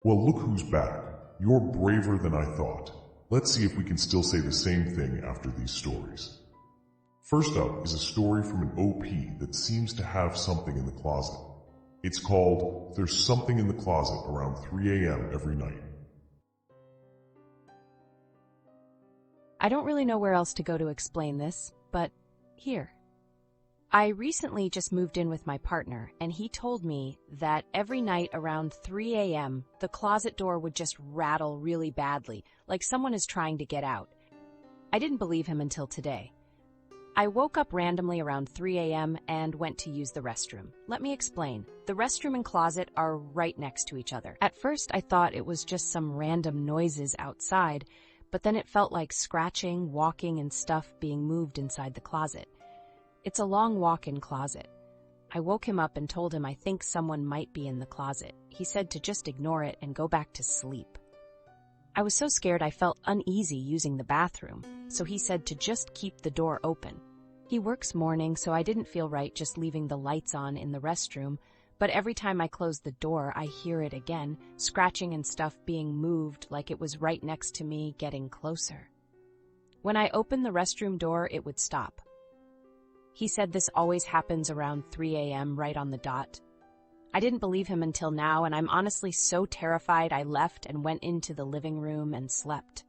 Well, look who's back. You're braver than I thought. Let's see if we can still say the same thing after these stories. First up is a story from an OP that seems to have something in the closet. It's called There's Something in the Closet Around 3 a.m. Every Night. I don't really know where else to go to explain this, but here. I recently just moved in with my partner, and he told me that every night around 3 a.m., the closet door would just rattle really badly, like someone is trying to get out. I didn't believe him until today. I woke up randomly around 3 a.m. and went to use the restroom. Let me explain. The restroom and closet are right next to each other. At first, I thought it was just some random noises outside, but then it felt like scratching, walking, and stuff being moved inside the closet. It's a long walk-in closet. I woke him up and told him I think someone might be in the closet. He said to just ignore it and go back to sleep. I was so scared I felt uneasy using the bathroom, so he said to just keep the door open. He works morning, so I didn't feel right just leaving the lights on in the restroom, but every time I close the door, I hear it again, scratching and stuff being moved like it was right next to me, getting closer. When I opened the restroom door, it would stop. He said this always happens around 3 a.m. right on the dot. I didn't believe him until now, and I'm honestly so terrified I left and went into the living room and slept.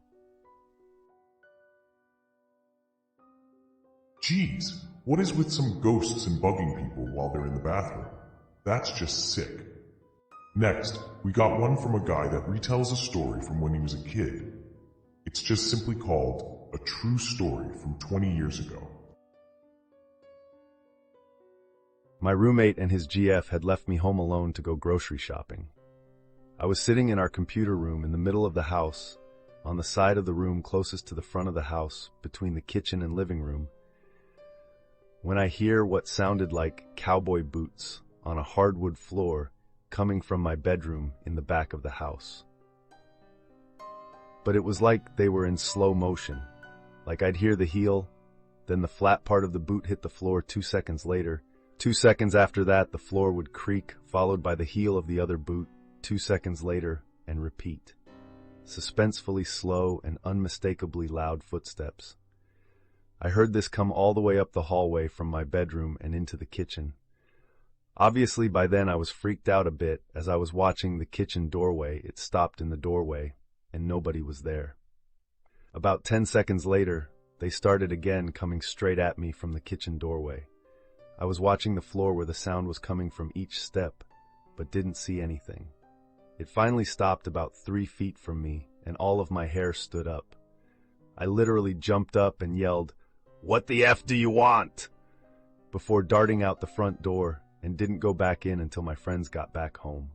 Geez, what is with some ghosts and bugging people while they're in the bathroom? That's just sick. Next, we got one from a guy that retells a story from when he was a kid. It's just simply called A True Story from 20 years ago. My roommate and his GF had left me home alone to go grocery shopping. I was sitting in our computer room in the middle of the house, on the side of the room closest to the front of the house, between the kitchen and living room, when I hear what sounded like cowboy boots on a hardwood floor coming from my bedroom in the back of the house. But it was like they were in slow motion, like I'd hear the heel, then the flat part of the boot hit the floor 2 seconds later. 2 seconds after that, the floor would creak, followed by the heel of the other boot, 2 seconds later, and repeat. Suspensefully slow and unmistakably loud footsteps. I heard this come all the way up the hallway from my bedroom and into the kitchen. Obviously, by then I was freaked out a bit. As I was watching the kitchen doorway, it stopped in the doorway, and nobody was there. About 10 seconds later, they started again, coming straight at me from the kitchen doorway. I was watching the floor where the sound was coming from each step, but didn't see anything. It finally stopped about 3 feet from me, and all of my hair stood up. I literally jumped up and yelled, "What the F do you want?" before darting out the front door, and didn't go back in until my friends got back home.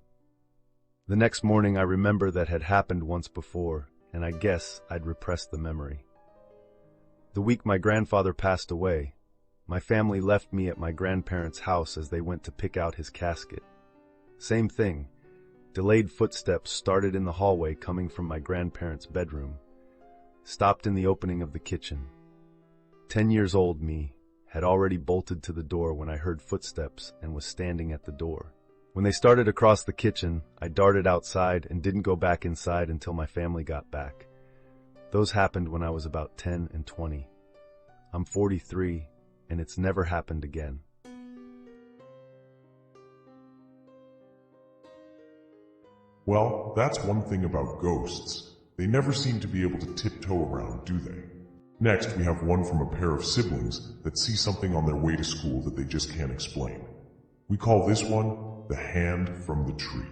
The next morning I remember that had happened once before, and I guess I'd repressed the memory. The week my grandfather passed away, my family left me at my grandparents' house as they went to pick out his casket. Same thing. Delayed footsteps started in the hallway coming from my grandparents' bedroom. Stopped in the opening of the kitchen. 10 years old me had already bolted to the door when I heard footsteps and was standing at the door. When they started across the kitchen, I darted outside and didn't go back inside until my family got back. Those happened when I was about 10 and 20. I'm 43, and it's never happened again. Well, that's one thing about ghosts. They never seem to be able to tiptoe around, do they? Next, we have one from a pair of siblings that see something on their way to school that they just can't explain. We call this one the hand from the tree.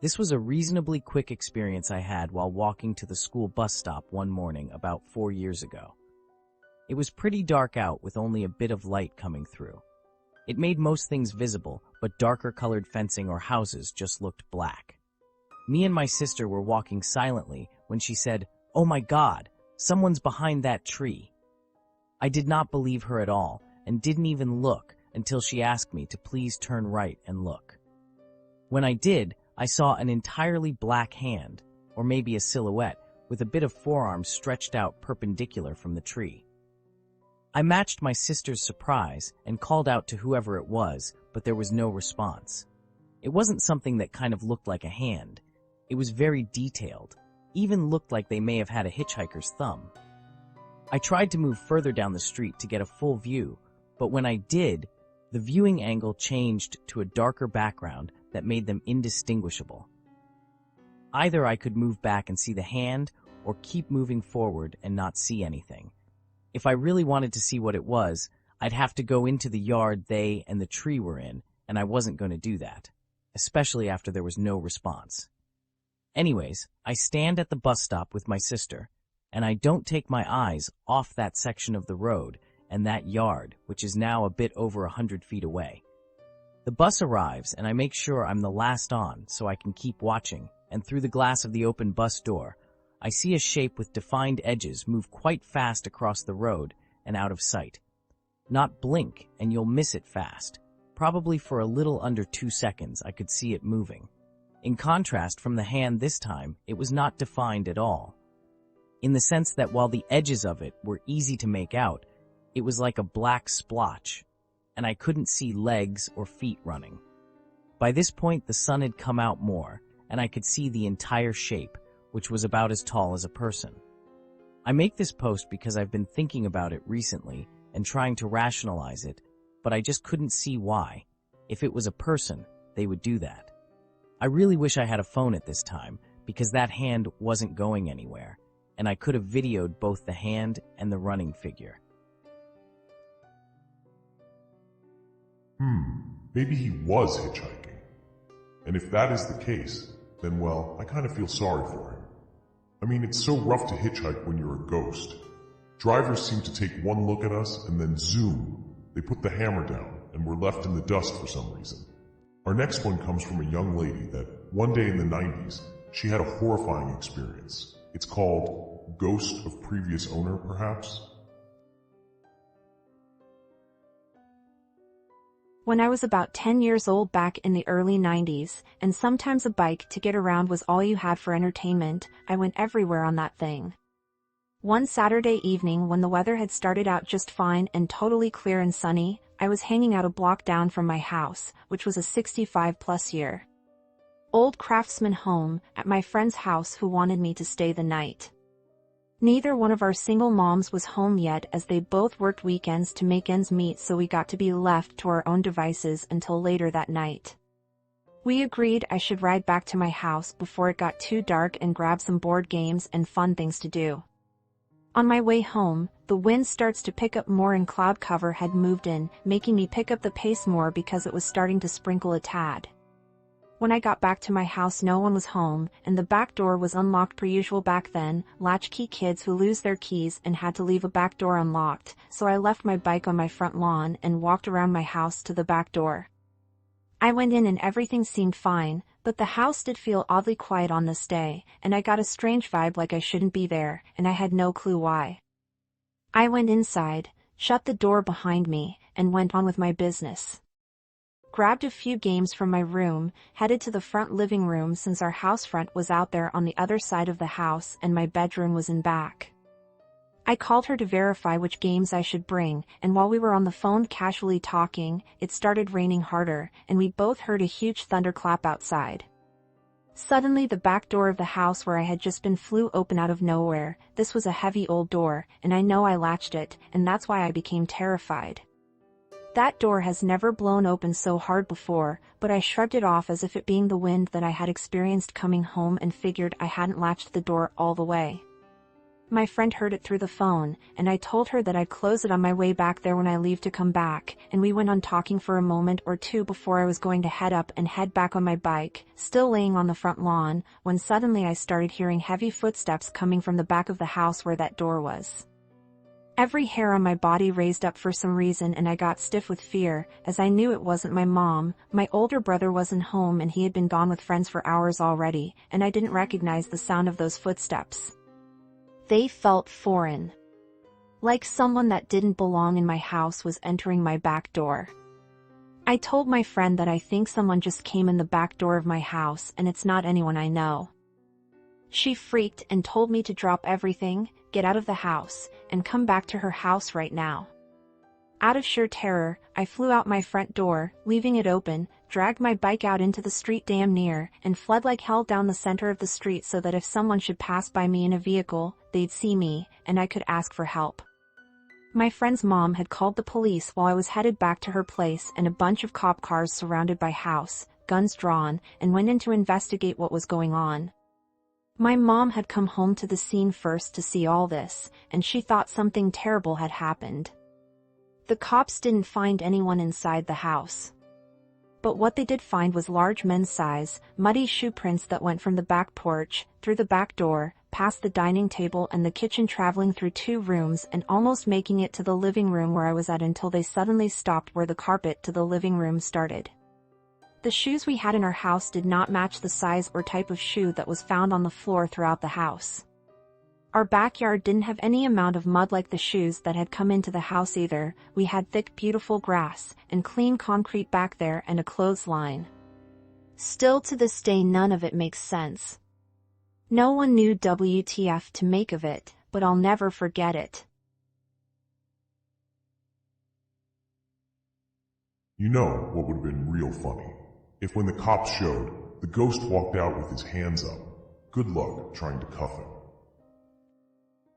This was a reasonably quick experience I had while walking to the school bus stop one morning about 4 years ago. It was pretty dark out with only a bit of light coming through. It made most things visible, but darker colored fencing or houses just looked black. Me and my sister were walking silently when she said, "Oh my God, someone's behind that tree." I did not believe her at all and didn't even look until she asked me to please turn right and look. When I did, I saw an entirely black hand, or maybe a silhouette, with a bit of forearm stretched out perpendicular from the tree. I matched my sister's surprise and called out to whoever it was, but there was no response. It wasn't something that kind of looked like a hand. It was very detailed, even looked like they may have had a hitchhiker's thumb. I tried to move further down the street to get a full view, but when I did, the viewing angle changed to a darker background that made them indistinguishable. Either I could move back and see the hand, or keep moving forward and not see anything. If I really wanted to see what it was, I'd have to go into the yard they and the tree were in, and I wasn't going to do that, especially after there was no response. Anyways, I stand at the bus stop with my sister, and I don't take my eyes off that section of the road and that yard, which is now a bit over 100 feet away. The bus arrives, and I make sure I'm the last on so I can keep watching, and through the glass of the open bus door, I see a shape with defined edges move quite fast across the road and out of sight. Not blink, and you'll miss it fast. Probably for a little under 2 seconds, I could see it moving. In contrast from the hand this time, it was not defined at all. In the sense that while the edges of it were easy to make out, it was like a black splotch, and I couldn't see legs or feet running. By this point, the sun had come out more, and I could see the entire shape, which was about as tall as a person. I make this post because I've been thinking about it recently and trying to rationalize it, but I just couldn't see why. If it was a person, they would do that. I really wish I had a phone at this time, because that hand wasn't going anywhere, and I could have videoed both the hand and the running figure. Maybe he was hitchhiking. And if that is the case, then well, I kind of feel sorry for him. I mean, it's so rough to hitchhike when you're a ghost. Drivers seem to take one look at us and then zoom. They put the hammer down and we're left in the dust for some reason. Our next one comes from a young lady that one day in the 90s, she had a horrifying experience. It's called Ghost of Previous Owner, perhaps? When I was about 10 years old back in the early 90s, and sometimes a bike to get around was all you had for entertainment, I went everywhere on that thing. One Saturday evening when the weather had started out just fine and totally clear and sunny, I was hanging out a block down from my house, which was a 65-plus year old craftsman home, at my friend's house who wanted me to stay the night. Neither one of our single moms was home yet as they both worked weekends to make ends meet, so we got to be left to our own devices until later that night. We agreed I should ride back to my house before it got too dark and grab some board games and fun things to do. On my way home, the wind starts to pick up more and cloud cover had moved in, making me pick up the pace more because it was starting to sprinkle a tad. When I got back to my house, no one was home, and the back door was unlocked per usual back then, latchkey kids who lose their keys and had to leave a back door unlocked, so I left my bike on my front lawn and walked around my house to the back door. I went in and everything seemed fine, but the house did feel oddly quiet on this day, and I got a strange vibe like I shouldn't be there, and I had no clue why. I went inside, shut the door behind me, and went on with my business. Grabbed a few games from my room, headed to the front living room since our house front was out there on the other side of the house and my bedroom was in back. I called her to verify which games I should bring, and while we were on the phone casually talking, it started raining harder, and we both heard a huge thunderclap outside. Suddenly the back door of the house where I had just been flew open out of nowhere. This was a heavy old door, and I know I latched it, and that's why I became terrified. That door has never blown open so hard before, but I shrugged it off as if it being the wind that I had experienced coming home and figured I hadn't latched the door all the way. My friend heard it through the phone, and I told her that I'd close it on my way back there when I leave to come back, and we went on talking for a moment or two before I was going to head up and head back on my bike, still laying on the front lawn, when suddenly I started hearing heavy footsteps coming from the back of the house where that door was. Every hair on my body raised up for some reason and I got stiff with fear, as I knew it wasn't my mom. My older brother wasn't home and he had been gone with friends for hours already, and I didn't recognize the sound of those footsteps. They felt foreign. Like someone that didn't belong in my house was entering my back door. I told my friend that I think someone just came in the back door of my house and it's not anyone I know. She freaked and told me to drop everything, get out of the house, and come back to her house right now. Out of sheer terror, I flew out my front door, leaving it open, dragged my bike out into the street damn near, and fled like hell down the center of the street so that if someone should pass by me in a vehicle, they'd see me, and I could ask for help. My friend's mom had called the police while I was headed back to her place, and a bunch of cop cars surrounded my house, guns drawn, and went in to investigate what was going on. My mom had come home to the scene first to see all this, and she thought something terrible had happened. The cops didn't find anyone inside the house. But what they did find was large men's size, muddy shoe prints that went from the back porch, through the back door, past the dining table and the kitchen, traveling through 2 rooms and almost making it to the living room where I was at, until they suddenly stopped where the carpet to the living room started. The shoes we had in our house did not match the size or type of shoe that was found on the floor throughout the house. Our backyard didn't have any amount of mud like the shoes that had come into the house either. We had thick, beautiful grass and clean concrete back there and a clothesline. Still to this day, none of it makes sense. No one knew WTF to make of it, but I'll never forget it. You know what would have been real funny? If when the cops showed, the ghost walked out with his hands up. Good luck trying to cuff him.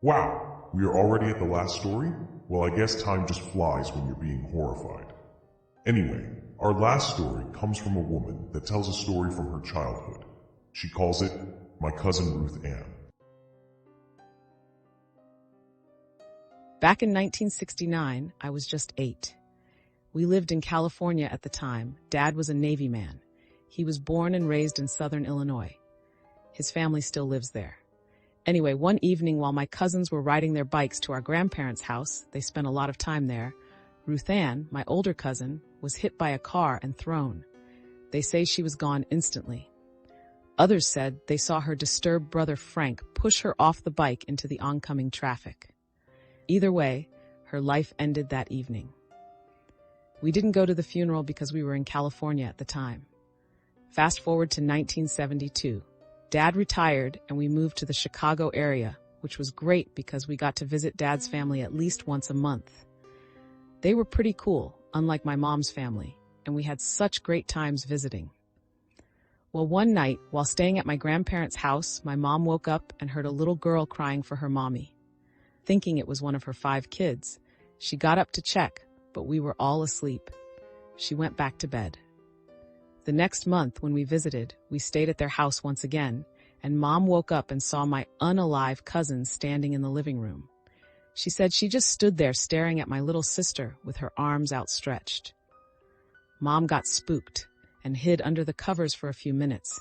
Wow, we are already at the last story? Well, I guess time just flies when you're being horrified. Anyway, our last story comes from a woman that tells a story from her childhood. She calls it My Cousin Ruth Ann. Back in 1969, I was just 8. We lived in California at the time. Dad was a Navy man. He was born and raised in southern Illinois. His family still lives there. Anyway, one evening while my cousins were riding their bikes to our grandparents' house, they spent a lot of time there, Ruth Ann, my older cousin, was hit by a car and thrown. They say she was gone instantly. Others said they saw her disturbed brother Frank push her off the bike into the oncoming traffic. Either way, her life ended that evening. We didn't go to the funeral because we were in California at the time. Fast forward to 1972. Dad retired and we moved to the Chicago area, which was great because we got to visit Dad's family at least once a month. They were pretty cool, unlike my mom's family, and we had such great times visiting. Well, one night, while staying at my grandparents' house, my mom woke up and heard a little girl crying for her mommy. Thinking it was one of her 5 kids, she got up to check, but we were all asleep. She went back to bed. The next month, when we visited, we stayed at their house once again, and Mom woke up and saw my unalive cousin standing in the living room. She said she just stood there staring at my little sister with her arms outstretched. Mom got spooked and hid under the covers for a few minutes,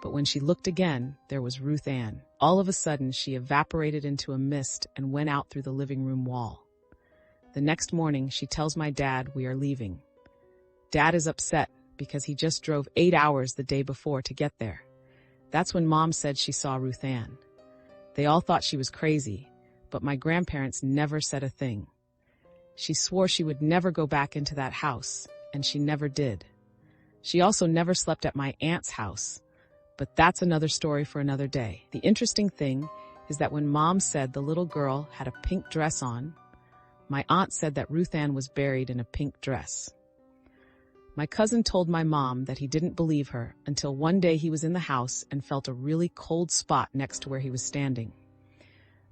but when she looked again, there was Ruth Ann. All of a sudden, she evaporated into a mist and went out through the living room wall. The next morning, she tells my dad we are leaving. Dad is upset because he just drove 8 hours the day before to get there. That's when Mom said she saw Ruth Ann. They all thought she was crazy, but my grandparents never said a thing. She swore she would never go back into that house, and she never did. She also never slept at my aunt's house, but that's another story for another day. The interesting thing is that when Mom said the little girl had a pink dress on, my aunt said that Ruth Ann was buried in a pink dress. My cousin told my mom that he didn't believe her until one day he was in the house and felt a really cold spot next to where he was standing.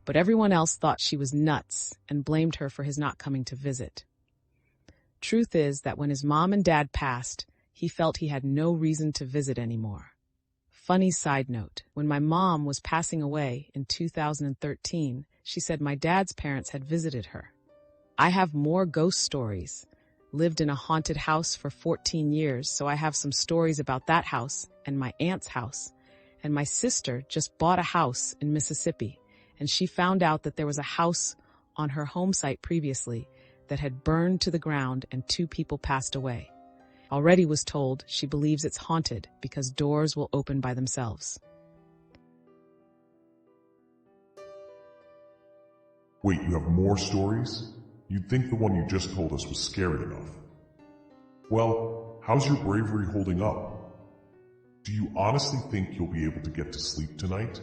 But everyone else thought she was nuts and blamed her for his not coming to visit. Truth is that when his mom and dad passed, he felt he had no reason to visit anymore. Funny side note, when my mom was passing away in 2013, she said my dad's parents had visited her. I have more ghost stories. Lived in a haunted house for 14 years, so I have some stories about that house and my aunt's house. And my sister just bought a house in Mississippi, and she found out that there was a house on her home site previously that had burned to the ground and 2 people passed away. Already was told she believes it's haunted because doors will open by themselves. Wait, you have more stories? You'd think the one you just told us was scary enough. Well, how's your bravery holding up? Do you honestly think you'll be able to get to sleep tonight?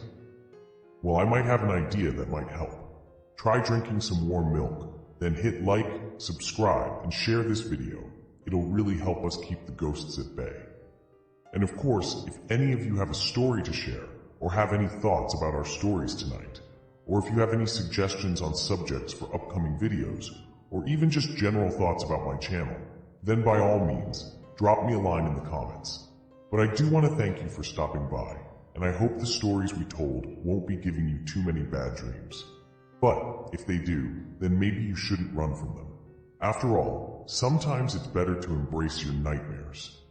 Well, I might have an idea that might help. Try drinking some warm milk, then hit like, subscribe, and share this video. It'll really help us keep the ghosts at bay. And of course, if any of you have a story to share, or have any thoughts about our stories tonight, or if you have any suggestions on subjects for upcoming videos, or even just general thoughts about my channel, then by all means, drop me a line in the comments. But I do want to thank you for stopping by, and I hope the stories we told won't be giving you too many bad dreams. But if they do, then maybe you shouldn't run from them. After all, sometimes it's better to embrace your nightmares.